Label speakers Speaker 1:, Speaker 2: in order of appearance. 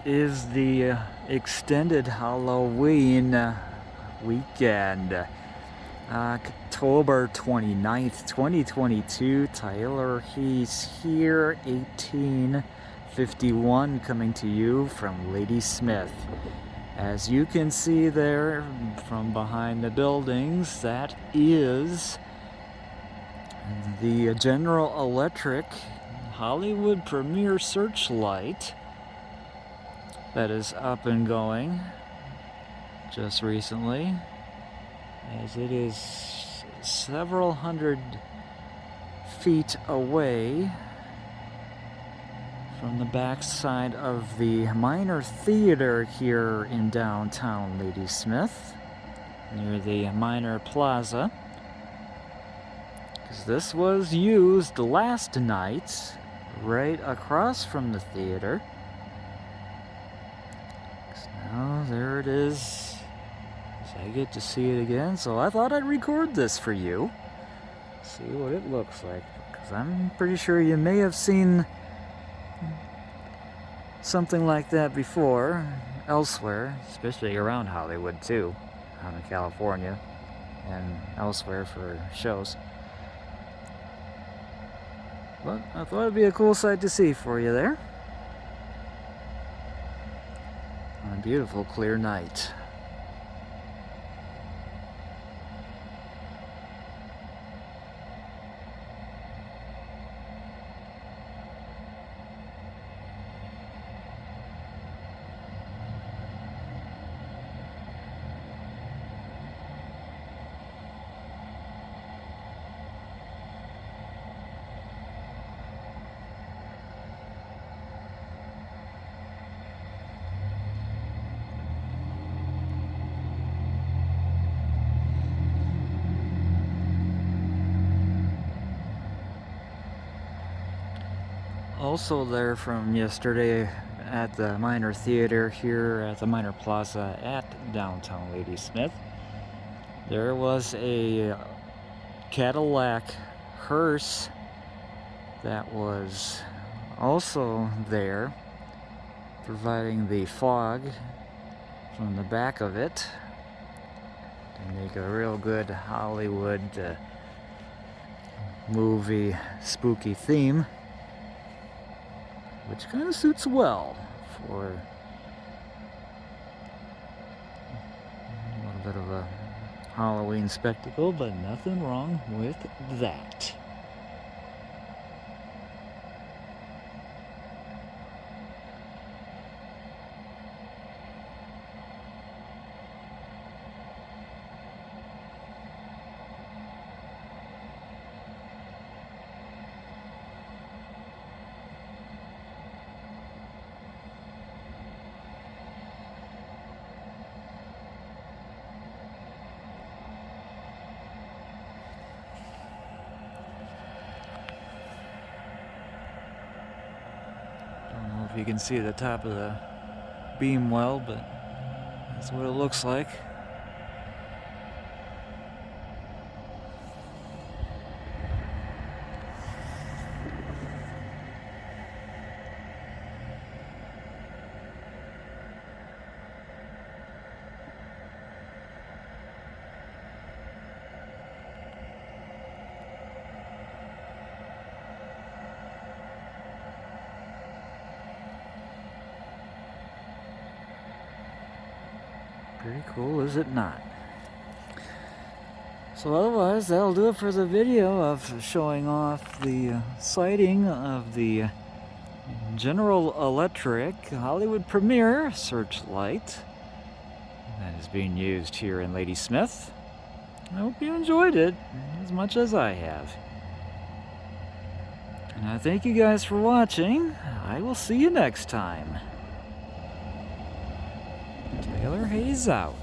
Speaker 1: is the extended Halloween weekend. October 29th, 2022. Tyler Hayes here, 1851, coming to you from Ladysmith. As you can see there from behind the buildings, that is the General Electric Hollywood premiere Searchlight that is up and going just recently, as it is several hundred feet away from the backside of the Minor Theater here in downtown Ladysmith, near the Minor Plaza. Because this was used last night right across from the theater. Now there it is. So I get to see it again, so I thought I'd record this for you. See what it looks like, because I'm pretty sure you may have seen something like that before elsewhere, especially around Hollywood too, out in California and elsewhere for shows. But I thought it'd be a cool sight to see for you there on a beautiful clear night. Also there from yesterday at the Minor Theater here at the Minor Plaza at downtown Ladysmith, there was a Cadillac hearse that was also there, providing the fog from the back of it to make a real good Hollywood movie spooky theme, which kind of suits well for a little bit of a Halloween spectacle, but nothing wrong with that. Don't know if you can see the top of the beam well, but that's what it looks like. Pretty cool, is it not? So otherwise, that'll do it for the video of showing off the sighting of the General Electric Hollywood premiere Searchlight that is being used here in Ladysmith. I hope you enjoyed it as much as I have. And I thank you guys for watching. I will see you next time. Tyler Hayes out.